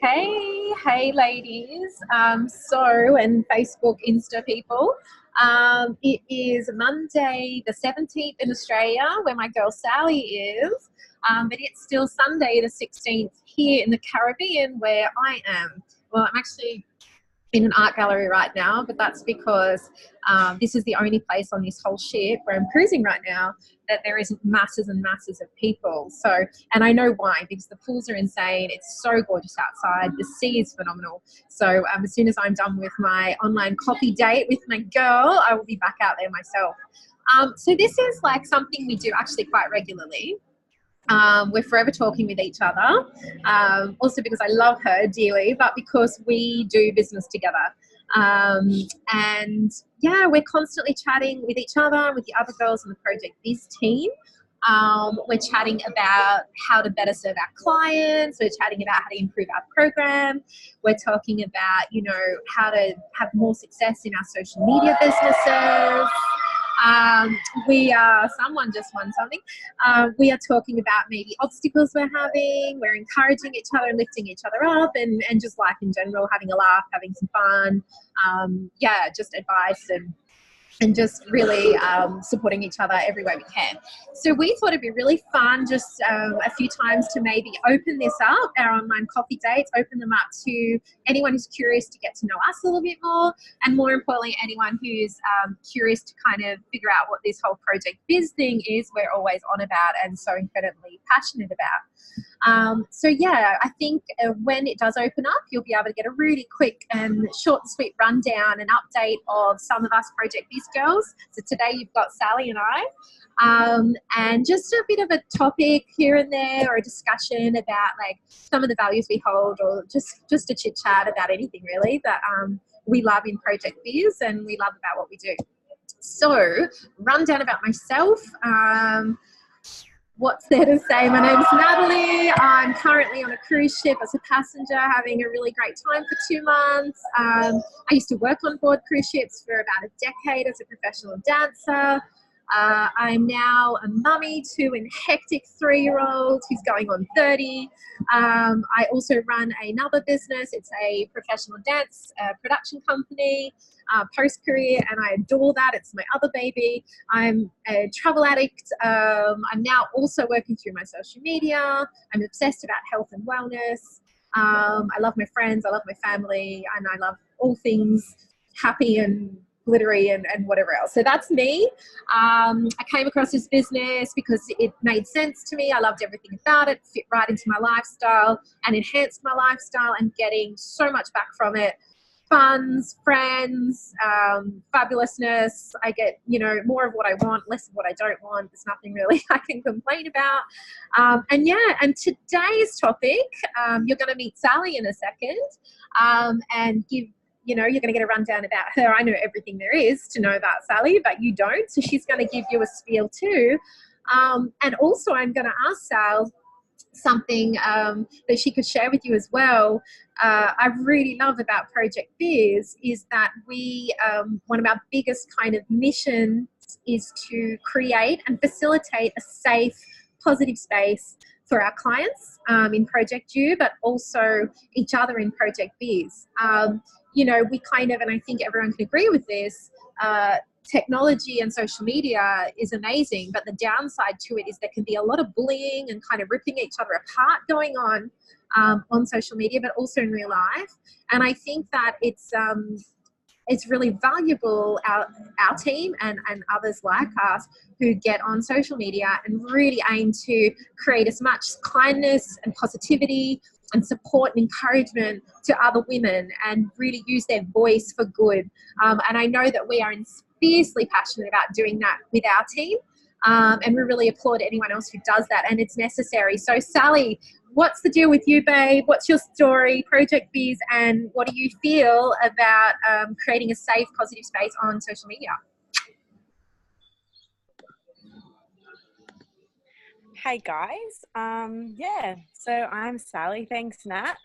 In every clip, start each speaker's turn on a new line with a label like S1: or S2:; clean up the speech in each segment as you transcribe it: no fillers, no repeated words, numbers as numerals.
S1: Hey, ladies. And Facebook, Insta people. It is Monday the 17th in Australia, where my girl Sally is. But it's still Sunday the 16th here in the Caribbean, where I am. Well, I'm actually in an art gallery right now, but that's because this is the only place on this whole ship where I'm cruising right now that there isn't masses and masses of people. So, and I know why, because the pools are insane. It's so gorgeous outside. The sea is phenomenal. So as soon as I'm done with my online coffee date with my girl, I will be back out there myself. So this is like something we do actually quite regularly. We're forever talking with each other, also because I love her dearly, but because we do business together. And yeah, we're constantly chatting with each other, with the other girls in the projectBIZ team. We're chatting about how to better serve our clients. We're chatting about how to improve our program. We're talking about, how to have more success in our social media businesses. Someone just won something. We are talking about maybe obstacles we're having. We're encouraging each other and lifting each other up, and just life in general, having a laugh, having some fun. Just advice and just really supporting each other every way we can. So we thought it'd be really fun just a few times to maybe open this up, our online coffee dates, open them up to anyone who's curious to get to know us a little bit more, and more importantly, anyone who's curious to kind of figure out what this whole projectBIZ thing is we're always on about and so incredibly passionate about. I think when it does open up, you'll be able to get a really quick and short and sweet rundown and update of some of us projectBIZ girls. So today you've got Sally and I, and just a bit of a topic here and there, or a discussion about like some of the values we hold, or just a chit chat about anything really that we love in projectBIZ and we love about what we do. So, rundown about myself. What's there to say? My name's Natalie. I'm currently on a cruise ship as a passenger, having a really great time for 2 months. I used to work on board cruise ships for about a decade as a professional dancer. I'm now a mummy to a hectic 3-year-old who's going on 30. I also run another business. It's a professional dance production company, post-career, and I adore that. It's my other baby. I'm a travel addict. I'm now also working through my social media. I'm obsessed about health and wellness. I love my friends. I love my family, and I love all things happy and glittery and whatever else. So that's me. I came across this business because it made sense to me. I loved everything about it, fit right into my lifestyle and enhanced my lifestyle, and getting so much back from it. Funds, friends, fabulousness. I get, more of what I want, less of what I don't want. There's nothing really I can complain about. And today's topic, you're going to meet Sally in a second, and give, you're going to get a rundown about her. I know everything there is to know about Sally, but you don't. So she's going to give you a spiel too. And also I'm going to ask Sal something that she could share with you as well. I really love about projectBIZ is that we, one of our biggest kind of missions is to create and facilitate a safe, positive space for our clients in Project U, but also each other in projectBIZ. We kind of, and I think everyone can agree with this, technology and social media is amazing, but the downside to it is there can be a lot of bullying and kind of ripping each other apart going on social media, but also in real life. And I think that it's really valuable, our team and others like us who get on social media and really aim to create as much kindness and positivity and support and encouragement to other women, and really use their voice for good. And I know that we are fiercely passionate about doing that with our team. And we really applaud anyone else who does that, and it's necessary. So Sally, what's the deal with you, babe? What's your story, projectBIZ, and what do you feel about creating a safe, positive space on social media?
S2: Hey guys, so I'm Sally. Thanks, Nat.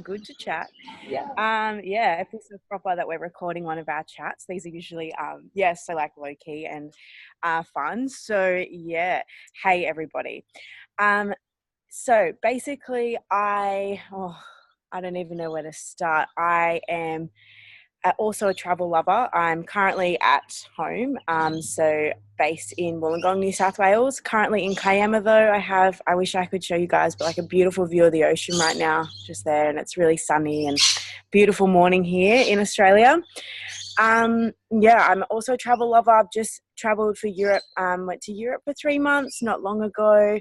S2: Good to chat. If this is proper that we're recording one of our chats, these are usually so like low key and fun. So yeah, hey everybody. So basically, I don't even know where to start. I am also a travel lover. I'm currently at home, so based in Wollongong, New South Wales. Currently in Kiama though, I wish I could show you guys, but like a beautiful view of the ocean right now, just there, and it's really sunny and beautiful morning here in Australia. Yeah, I'm also a travel lover. I've just traveled for Europe, went to Europe for 3 months not long ago.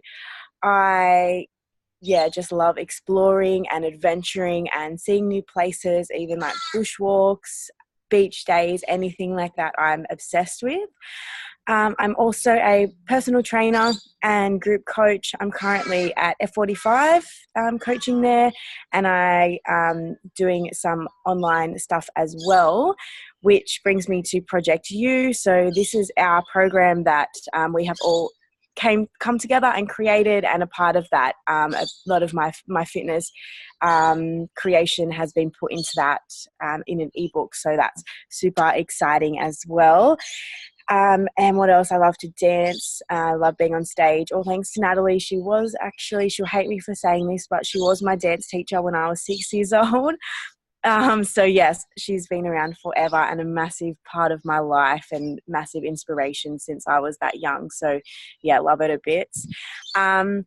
S2: I just love exploring and adventuring and seeing new places, even like bushwalks, beach days, anything like that I'm obsessed with. I'm also a personal trainer and group coach. I'm currently at F45 coaching there, and I doing some online stuff as well, which brings me to projectBIZ. So this is our program that we have all come together and created, and a part of that, a lot of my fitness creation has been put into that in an ebook, so that's super exciting as well. And what else? I love to dance. I love being on stage, all thanks to Natalie. She'll hate me for saying this, but she was my dance teacher when I was 6 years old. So yes, she's been around forever and a massive part of my life and massive inspiration since I was that young. So yeah, love it a bit. And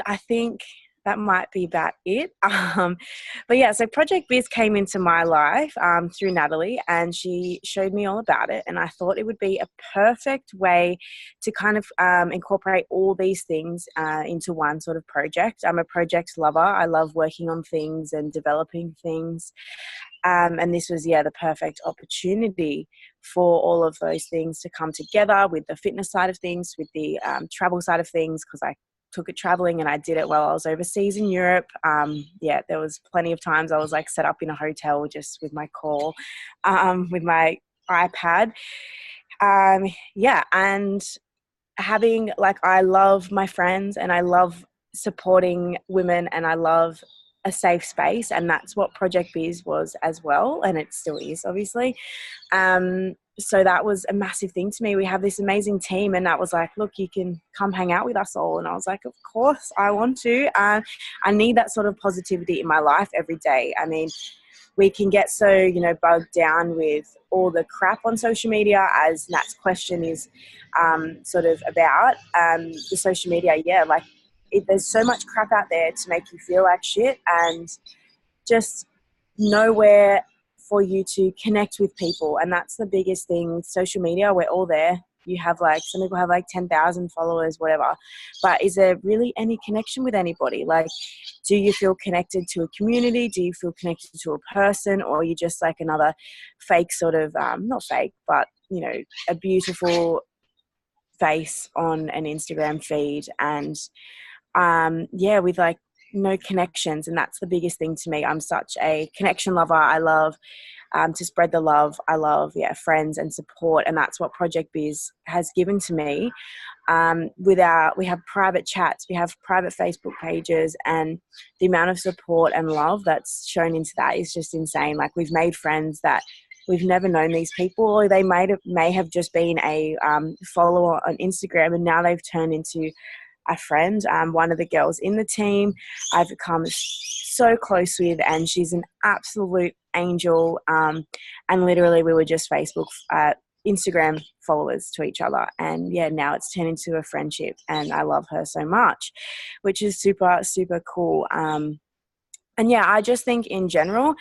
S2: I think that might be about it. But yeah, so projectBIZ came into my life through Natalie, and she showed me all about it. And I thought it would be a perfect way to kind of incorporate all these things into one sort of project. I'm a project lover. I love working on things and developing things. And this was, the perfect opportunity for all of those things to come together, with the fitness side of things, with the travel side of things, because I took it traveling and I did it while I was overseas in Europe. There was plenty of times I was like set up in a hotel just with my call, with my iPad. And having, like, I love my friends and I love supporting women and I love a safe space, and that's what projectBIZ was as well, and it still is, obviously. So that was a massive thing to me. We have this amazing team, and that was like, look, you can come hang out with us all. And I was like, of course I want to. I need that sort of positivity in my life every day. I mean, we can get so, bogged down with all the crap on social media, as Nat's question is sort of about. The social media, there's so much crap out there to make you feel like shit, and just nowhere for you to connect with people. And that's the biggest thing with social media. We're all there. You have some people have 10,000 followers, whatever, but is there really any connection with anybody? Like, do you feel connected to a community? Do you feel connected to a person? Or are you just like another fake sort of, not fake, but a beautiful face on an Instagram feed, and with no connections. And that's the biggest thing to me. I'm such a connection lover. I love to spread the love. I love friends and support, and that's what projectBIZ has given to me. We have private chats, we have private Facebook pages, and the amount of support and love that's shown into that is just insane. Like, we've made friends that we've never known these people, or they may have just been a follower on Instagram, and now they've turned into a friend. One of the girls in the team I've become so close with, and she's an absolute angel. And literally we were just Instagram followers to each other, and now it's turned into a friendship, and I love her so much, which is super, super cool. I just think in general,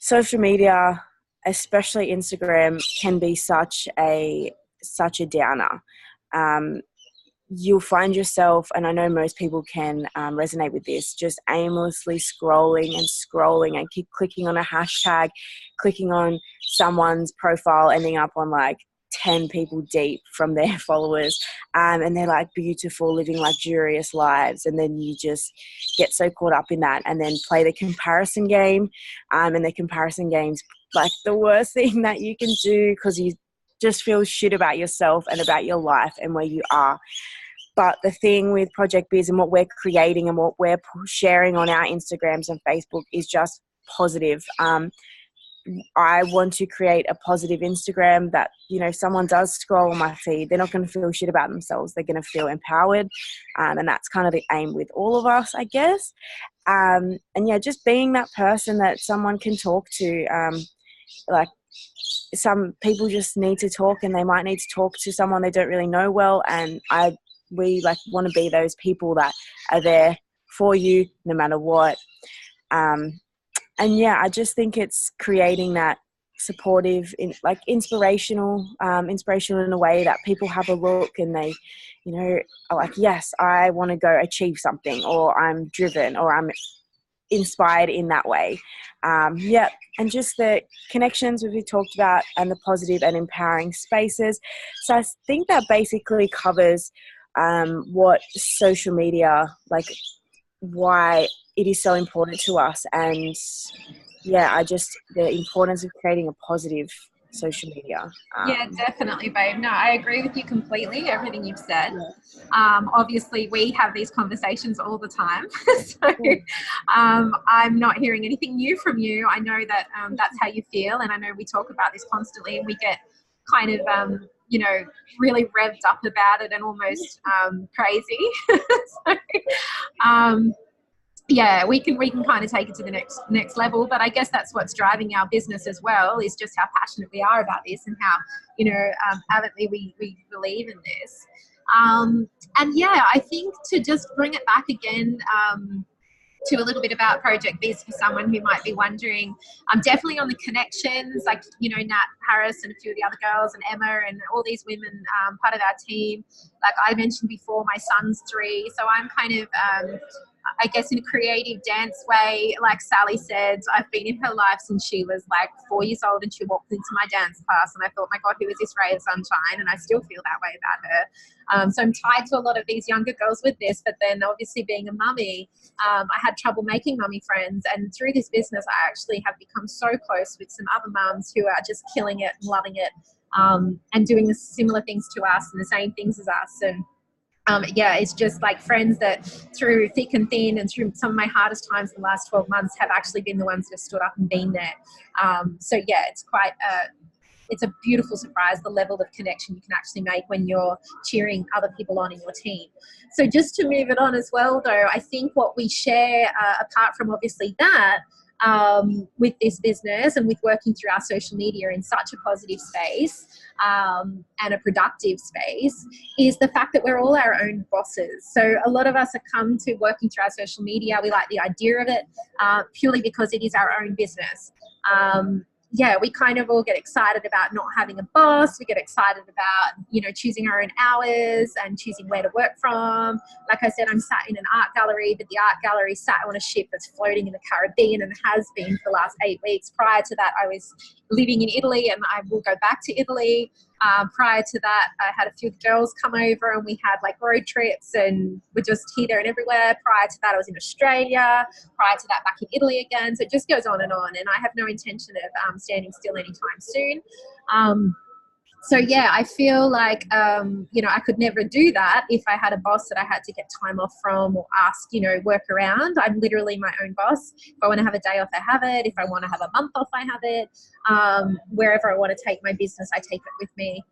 S2: social media, especially Instagram, can be such a downer. You'll find yourself, and I know most people can resonate with this, just aimlessly scrolling and keep clicking on a hashtag, clicking on someone's profile, ending up on 10 people deep from their followers, and they're beautiful, living luxurious lives, and then you just get so caught up in that, and then play the comparison game, and the comparison game's the worst thing that you can do, because you just feel shit about yourself and about your life and where you are. But the thing with projectBIZ and what we're creating and what we're sharing on our Instagrams and Facebook is just positive. I want to create a positive Instagram that, you know, someone does scroll on my feed, they're not going to feel shit about themselves. They're going to feel empowered. And that's kind of the aim with all of us, I guess. And yeah, just being that person that someone can talk to. Like, some people just need to talk, and they might need to talk to someone they don't really know well. And we like want to be those people that are there for you no matter what. And yeah, I just think it's creating that supportive, inspirational in a way that people have a look and they, you know, are like, yes, I want to go achieve something, or I'm driven, or I'm inspired in that way. Yeah, and just the connections we talked about, and the positive and empowering spaces. So I think that basically covers what social media, like, why it is so important to us. And yeah, the importance of creating a positive social media.
S1: Yeah, definitely, babe. No, I agree with you completely, everything you've said. Obviously, we have these conversations all the time. So I'm not hearing anything new from you. I know that that's how you feel, and I know we talk about this constantly, and we get kind of, you know, really revved up about it and almost crazy. So, yeah, we can kind of take it to the next level. But I guess that's what's driving our business as well, is just how passionate we are about this, and how, you know, avidly we believe in this. And yeah, I think to just bring it back again, to a little bit about projectBIZ for someone who might be wondering, I'm definitely on the connections, like, you know, Nat Harris and a few of the other girls, and Emma and all these women, part of our team. Like I mentioned before, my son's 3, so I'm kind of, I guess, in a creative dance way. Like Sally said, I've been in her life since she was like 4 years old, and she walked into my dance class, and I thought, my God, who is this ray of sunshine? And I still feel that way about her. So I'm tied to a lot of these younger girls with this. But then obviously being a mummy, I had trouble making mummy friends, and through this business I actually have become so close with some other mums who are just killing it and loving it, and doing the similar things to us and the same things as us. And yeah, it's just like friends that through thick and thin and through some of my hardest times in the last 12 months have actually been the ones that have stood up and been there. So yeah, it's quite it's a beautiful surprise, the level of connection you can actually make when you're cheering other people on in your team. So just to move it on as well, though, I think what we share, apart from obviously that, with this business and with working through our social media in such a positive space, and a productive space, is the fact that we're all our own bosses. So a lot of us have come to working through our social media. We like the idea of it, purely because it is our own business. Yeah, we kind of all get excited about not having a boss. We get excited about, you know, choosing our own hours and choosing where to work from. Like I said, I'm sat in an art gallery, but the art gallery sat on a ship that's floating in the Caribbean and has been for the last 8 weeks. Prior to that, I was living in Italy, and I will go back to Italy. Prior to that, I had a few girls come over, and we had like road trips, and we're just here, there, and everywhere. Prior to that, I was in Australia. Prior to that, back in Italy again. So it just goes on, and I have no intention of standing still anytime soon. So yeah, I feel like, you know, I could never do that if I had a boss that I had to get time off from or ask, you know, work around. I'm literally my own boss. If I want to have a day off, I have it. If I want to have a month off, I have it. Wherever I want to take my business, I take it with me,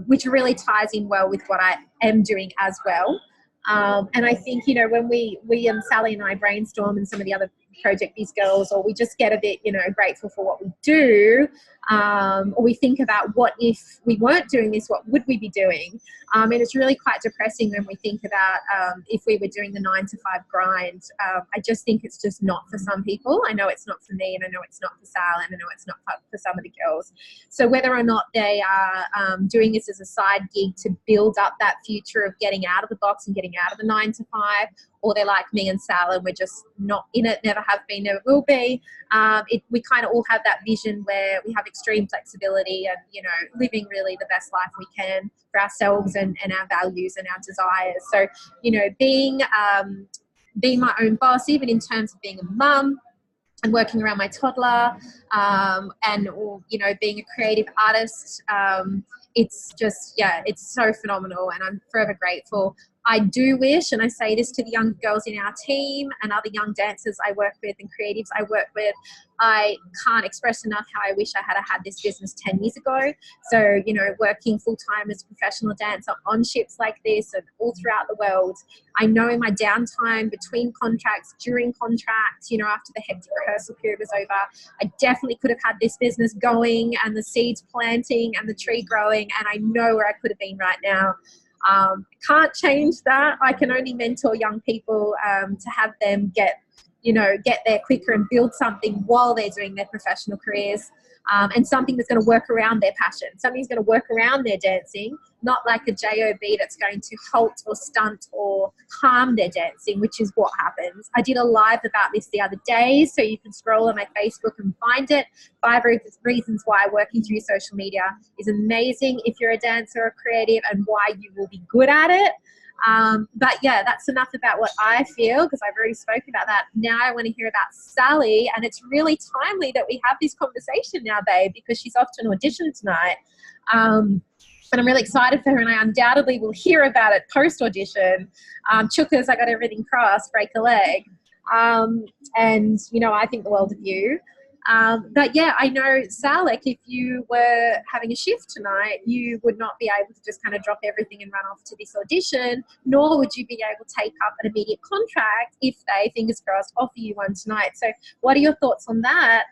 S1: which really ties in well with what I am doing as well. And I think, you know, when we and Sally and I brainstorm, and some of the other projectBIZ girls, or we just get a bit, you know, grateful for what we do, or we think about, what if we weren't doing this, what would we be doing? And it's really quite depressing when we think about if we were doing the 9 to 5 grind. I just think it's just not for some people. I know it's not for me, and I know it's not for Sal, and I know it's not for some of the girls. So whether or not they are doing this as a side gig to build up that future of getting out of the box and getting out of the 9 to 5, or they're like me and Sal and we're just not in it, never have been, never will be. We kind of all have that vision where we have extreme flexibility and, you know, living really the best life we can for ourselves and our values and our desires. So, you know, being my own boss, even in terms of being a mum and working around my toddler, or, you know, being a creative artist, it's just, yeah, it's so phenomenal, and I'm forever grateful. I do wish, and I say this to the young girls in our team and other young dancers I work with and creatives I work with, I can't express enough how I wish I had this business 10 years ago. So, you know, working full-time as a professional dancer on ships like this and all throughout the world, I know in my downtime between contracts, during contracts, you know, after the hectic rehearsal period was over, I definitely could have had this business going and the seeds planting and the tree growing, and I know where I could have been right now. Can't change that. I can only mentor young people to have them get there quicker and build something while they're doing their professional careers, and something that's going to work around their passion. Something that's going to work around their dancing, not like a job that's going to halt or stunt or harm their dancing, which is what happens. I did a live about this the other day, so you can scroll on my Facebook and find it. 5 reasons why working through social media is amazing if you're a dancer or creative, and why you will be good at it. But yeah, that's enough about what I feel, because I've already spoken about that. Now I want to hear about Sally, and it's really timely that we have this conversation now, babe, because she's off to an audition tonight. And I'm really excited for her, and I undoubtedly will hear about it post-audition. Chukas, I got everything crossed, break a leg. And, you know, I think the world of you. But yeah, I know, Sal, like if you were having a shift tonight, you would not be able to just kind of drop everything and run off to this audition, nor would you be able to take up an immediate contract if they, fingers crossed, offer you one tonight. So what are your thoughts on that,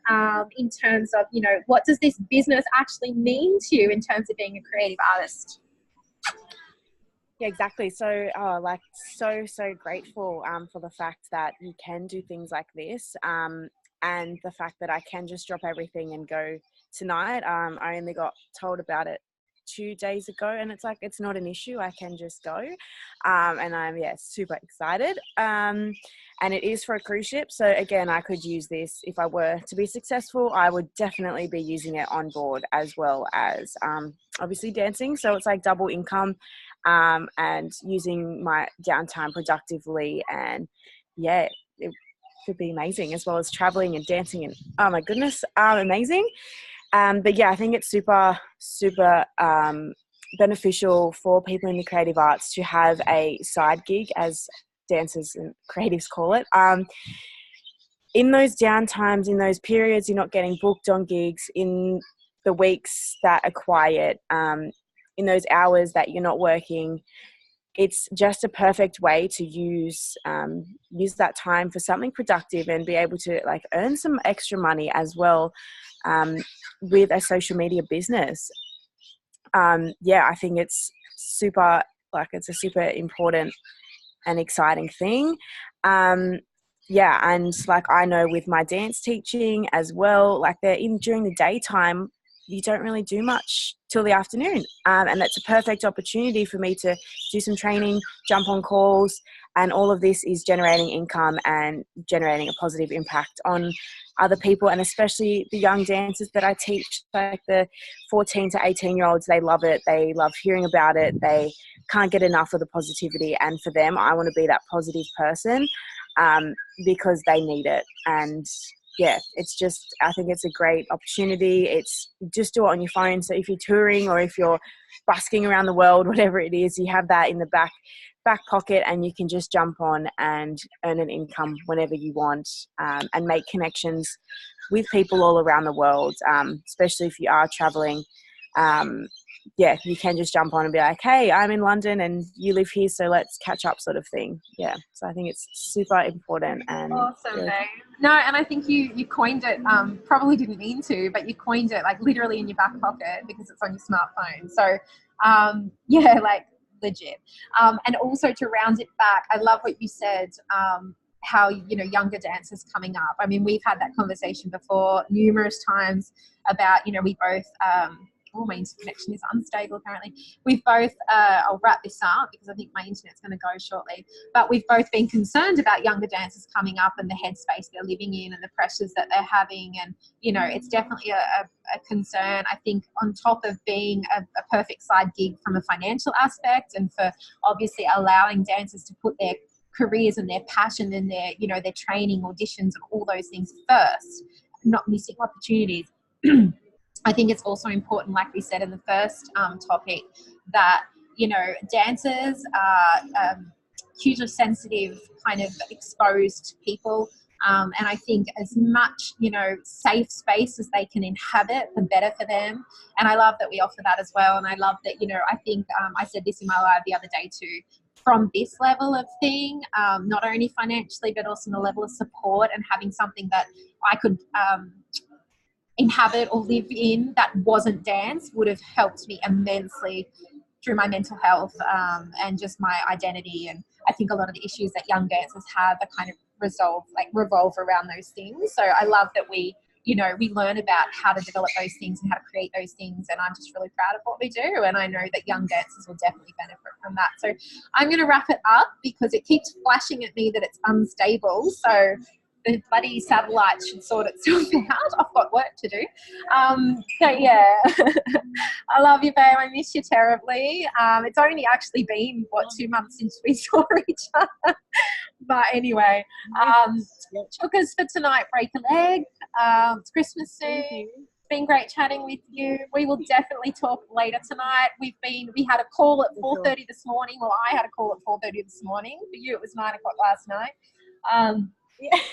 S1: in terms of, you know, what does this business actually mean to you in terms of being a creative artist?
S2: Yeah, exactly. So, so grateful for the fact that you can do things like this, and the fact that I can just drop everything and go tonight. I only got told about it 2 days ago, and it's like, it's not an issue. I can just go, and I'm super excited. And it is for a cruise ship. So again, I could use this if I were to be successful. I would definitely be using it on board as well as obviously dancing. So it's like double income. And using my downtime productively, and it could be amazing, as well as traveling and dancing, and oh my goodness, amazing. But yeah, I think it's super beneficial for people in the creative arts to have a side gig, as dancers and creatives call it. In those downtimes, in those periods you're not getting booked on gigs, in the weeks that are quiet, in those hours that you're not working, it's just a perfect way to use that time for something productive and be able to like earn some extra money as well, with a social media business. I think it's it's a super important and exciting thing. And like I know with my dance teaching as well, like during the daytime, you don't really do much till the afternoon. And that's a perfect opportunity for me to do some training, jump on calls, and all of this is generating income and generating a positive impact on other people, and especially the young dancers that I teach, like the 14 to 18-year-olds. They love it. They love hearing about it. They can't get enough of the positivity. And for them, I want to be that positive person, because they need it. And I think it's a great opportunity. It's just do it on your phone. So if you're touring or if you're busking around the world, whatever it is, you have that in the back pocket, and you can just jump on and earn an income whenever you want, and make connections with people all around the world, especially if you are traveling. You can just jump on and be like, hey, I'm in London and you live here, so let's catch up, sort of thing. Yeah, so I think it's super important. And
S1: awesome, babe. No, and I think you coined it, probably didn't mean to, but you coined it like literally in your back pocket because it's on your smartphone. So like legit. And also to round it back, I love what you said, how, you know, younger dancers coming up. I mean, we've had that conversation before numerous times about, you know, we both my internet connection is unstable apparently. We've both, I'll wrap this up because I think my internet's going to go shortly, but we've both been concerned about younger dancers coming up and the headspace they're living in and the pressures that they're having. And, you know, it's definitely a concern, I think, on top of being a perfect side gig from a financial aspect, and for obviously allowing dancers to put their careers and their passion and their, you know, their training, auditions and all those things first, not missing opportunities. I think it's also important, like we said in the first topic, that, you know, dancers are hugely sensitive, kind of exposed people. And I think as much, you know, safe space as they can inhabit, the better for them. And I love that we offer that as well. And I love that, you know, I think I said this in my live the other day too, from this level of thing, not only financially, but also the level of support and having something that I could inhabit or live in that wasn't dance would have helped me immensely through my mental health and just my identity. And I think a lot of the issues that young dancers have are kind of revolve around those things. So I love that we, you know, we learn about how to develop those things and how to create those things. And I'm just really proud of what we do. And I know that young dancers will definitely benefit from that. So I'm going to wrap it up because it keeps flashing at me that it's unstable. So the bloody satellite should sort itself out. I've got work to do. So yeah, I love you, babe. I miss you terribly. It's only actually been, 2 months since we saw each other. But anyway, chookers for tonight, break a leg. It's Christmas soon. It's been great chatting with you. We will definitely talk later tonight. We had a call at 4:30 this morning. Well, I had a call at 4:30 this morning. For you, it was 9 o'clock last night.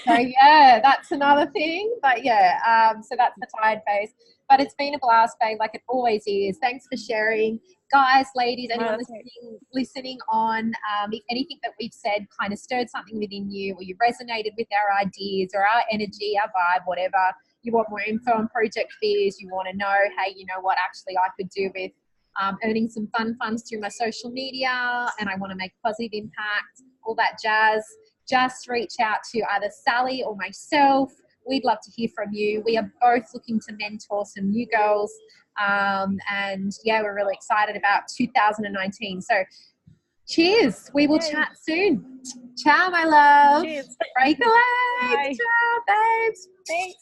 S1: So yeah, that's another thing. But yeah, so that's the tired face. But it's been a blast, babe, like it always is. Thanks for sharing. Guys, ladies, anyone listening on, if anything that we've said kind of stirred something within you, or you resonated with our ideas or our energy, our vibe, whatever, you want more info on projectBIZ, you want to know, hey, you know what, actually I could do with earning some fun funds through my social media, and I want to make a positive impact, all that jazz, just reach out to either Sally or myself. We'd love to hear from you. We are both looking to mentor some new girls. And yeah, we're really excited about 2019. So cheers. We will chat soon. Ciao, my love.
S2: Cheers.
S1: Break a leg. Ciao, babes.
S2: Thanks.